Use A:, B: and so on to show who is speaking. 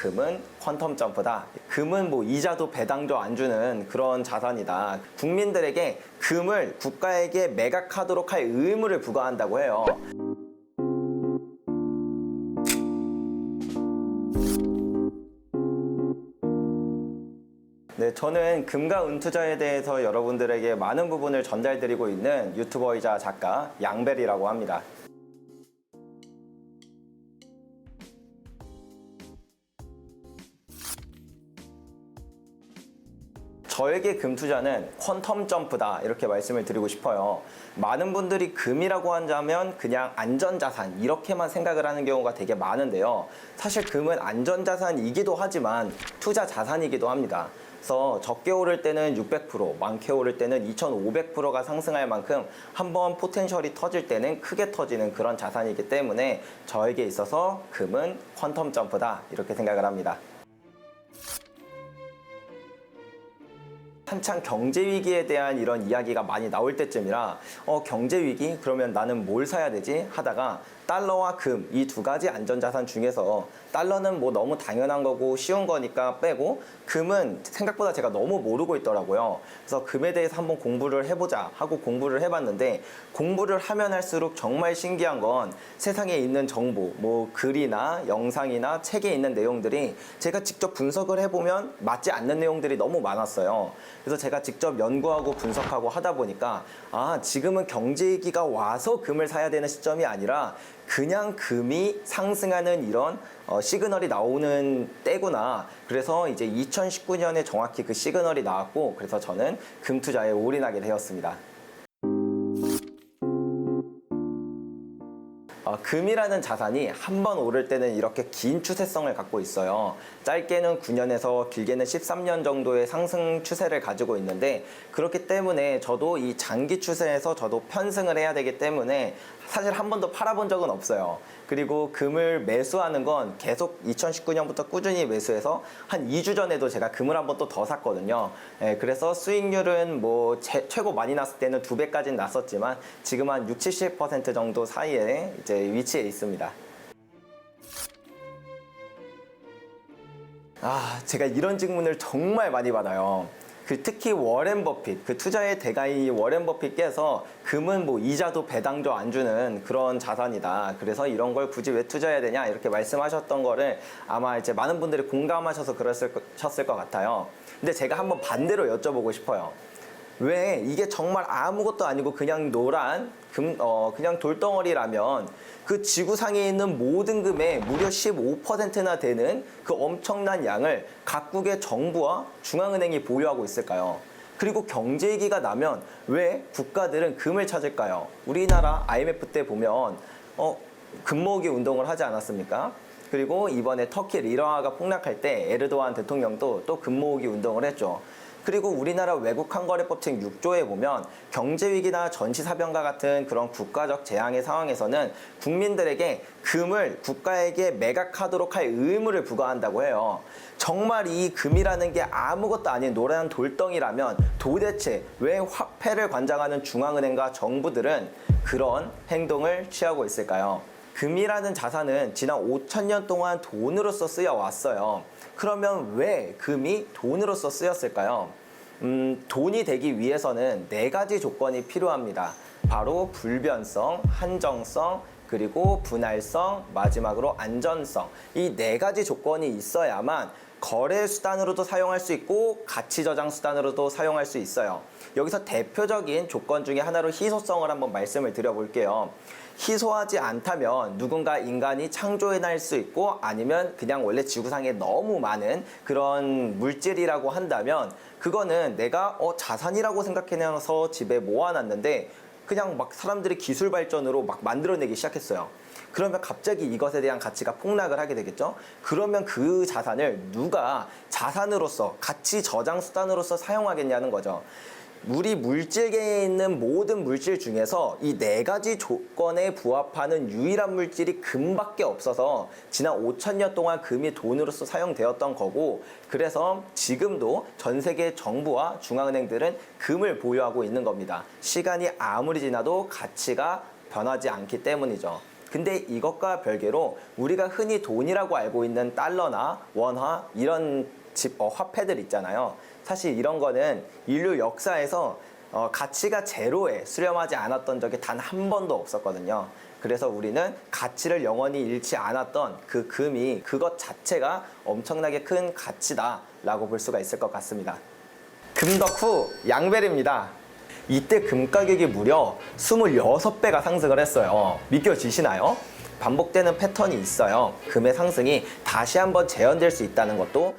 A: 금은 퀀텀 점프다. 금은 뭐 이자도 배당도 안 주는 그런 자산이다. 국민들에게 금을 국가에게 매각하도록 할 의무를 부과한다고 해요. 네, 저는 금과 은 투자에 대해서 여러분들에게 많은 부분을 전달드리고 있는 유튜버이자 작가 양벨이라고 합니다. 저에게 금 투자는 퀀텀 점프다 이렇게 말씀을 드리고 싶어요. 많은 분들이 금이라고 한다면 그냥 안전자산 이렇게만 생각을 하는 경우가 되게 많은데요. 사실 금은 안전자산이기도 하지만 투자 자산이기도 합니다. 그래서 적게 오를 때는 600%, 많게 오를 때는 2500%가 상승할 만큼 한번 포텐셜이 터질 때는 크게 터지는 그런 자산이기 때문에 저에게 있어서 금은 퀀텀 점프다 이렇게 생각을 합니다. 한창 경제위기에 대한 이런 이야기가 많이 나올 때쯤이라 경제위기? 그러면 나는 뭘 사야 되지? 하다가 달러와 금 이 두 가지 안전자산 중에서 달러는 뭐 너무 당연한 거고 쉬운 거니까 빼고 금은 생각보다 제가 너무 모르고 있더라고요. 그래서 금에 대해서 한번 공부를 해보자 하고 공부를 해봤는데 공부를 하면 할수록 정말 신기한 건 세상에 있는 정보, 뭐 글이나 영상이나 책에 있는 내용들이 제가 직접 분석을 해보면 맞지 않는 내용들이 너무 많았어요. 그래서 제가 직접 연구하고 분석하고 하다 보니까 지금은 경제위기가 와서 금을 사야 되는 시점이 아니라 그냥 금이 상승하는 이런 시그널이 나오는 때구나. 그래서 이제 2019년에 정확히 그 시그널이 나왔고 그래서 저는 금 투자에 올인하게 되었습니다. 금이라는 자산이 한 번 오를 때는 이렇게 긴 추세성을 갖고 있어요. 짧게는 9년에서 길게는 13년 정도의 상승 추세를 가지고 있는데 그렇기 때문에 저도 이 장기 추세에서 저도 편승을 해야 되기 때문에 사실 한 번도 팔아본 적은 없어요. 그리고 금을 매수하는 건 계속 2019년부터 꾸준히 매수해서 한 2주 전에도 제가 금을 한 번 또 더 샀거든요. 그래서 수익률은 뭐 최고 많이 났을 때는 2배까지는 났었지만 지금 한 60-70% 정도 사이에 이제 위치해 있습니다. 제가 이런 질문을 정말 많이 받아요. 특히 워렌 버핏, 그 투자의 대가인 워렌 버핏께서 금은 뭐 이자도 배당도 안 주는 그런 자산이다. 그래서 이런 걸 굳이 왜 투자해야 되냐 이렇게 말씀하셨던 거를 아마 이제 많은 분들이 공감하셔서 그러셨을 것 같아요. 근데 제가 한번 반대로 여쭤보고 싶어요. 왜 이게 정말 아무것도 아니고 그냥 노란 그냥 돌덩어리라면 그 지구상에 있는 모든 금의 무려 15%나 되는 그 엄청난 양을 각국의 정부와 중앙은행이 보유하고 있을까요? 그리고 경제위기가 나면 왜 국가들은 금을 찾을까요? 우리나라 IMF 때 보면 금 모으기 운동을 하지 않았습니까? 그리고 이번에 터키 리라가 폭락할 때 에르도안 대통령도 또 금 모으기 운동을 했죠. 그리고 우리나라 외국환거래법책 6조에 보면 경제위기나 전시사변과 같은 그런 국가적 재앙의 상황에서는 국민들에게 금을 국가에게 매각하도록 할 의무를 부과한다고 해요. 정말 이 금이라는 게 아무것도 아닌 노란 돌덩이라면 도대체 왜 화폐를 관장하는 중앙은행과 정부들은 그런 행동을 취하고 있을까요? 금이라는 자산은 지난 5,000년 동안 돈으로서 쓰여왔어요. 그러면 왜 금이 돈으로서 쓰였을까요? 돈이 되기 위해서는 4가지 조건이 필요합니다. 바로 불변성, 한정성, 그리고 분할성, 마지막으로 안전성. 이 4가지 조건이 있어야만 거래 수단으로도 사용할 수 있고 가치 저장 수단으로도 사용할 수 있어요. 여기서 대표적인 조건 중에 하나로 희소성을 한번 말씀을 드려볼게요. 희소하지 않다면 누군가 인간이 창조해낼 수 있고 아니면 그냥 원래 지구상에 너무 많은 그런 물질이라고 한다면 그거는 내가 자산이라고 생각해서 집에 모아놨는데 그냥 막 사람들이 기술 발전으로 막 만들어내기 시작했어요. 그러면 갑자기 이것에 대한 가치가 폭락을 하게 되겠죠? 그러면 그 자산을 누가 자산으로서 가치 저장 수단으로서 사용하겠냐는 거죠. 우리 물질계에 있는 모든 물질 중에서 이 4가지 조건에 부합하는 유일한 물질이 금밖에 없어서 지난 5,000년 동안 금이 돈으로서 사용되었던 거고 그래서 지금도 전 세계 정부와 중앙은행들은 금을 보유하고 있는 겁니다. 시간이 아무리 지나도 가치가 변하지 않기 때문이죠. 근데 이것과 별개로 우리가 흔히 돈이라고 알고 있는 달러나 원화 이런 화폐들 있잖아요. 사실 이런 거는 인류 역사에서 가치가 제로에 수렴하지 않았던 적이 단 한 번도 없었거든요. 그래서 우리는 가치를 영원히 잃지 않았던 그 금이 그것 자체가 엄청나게 큰 가치다라고 볼 수가 있을 것 같습니다. 금덕후 양벨입니다. 이때 금 가격이 무려 26배가 상승을 했어요. 믿겨지시나요? 반복되는 패턴이 있어요. 금의 상승이 다시 한번 재현될 수 있다는 것도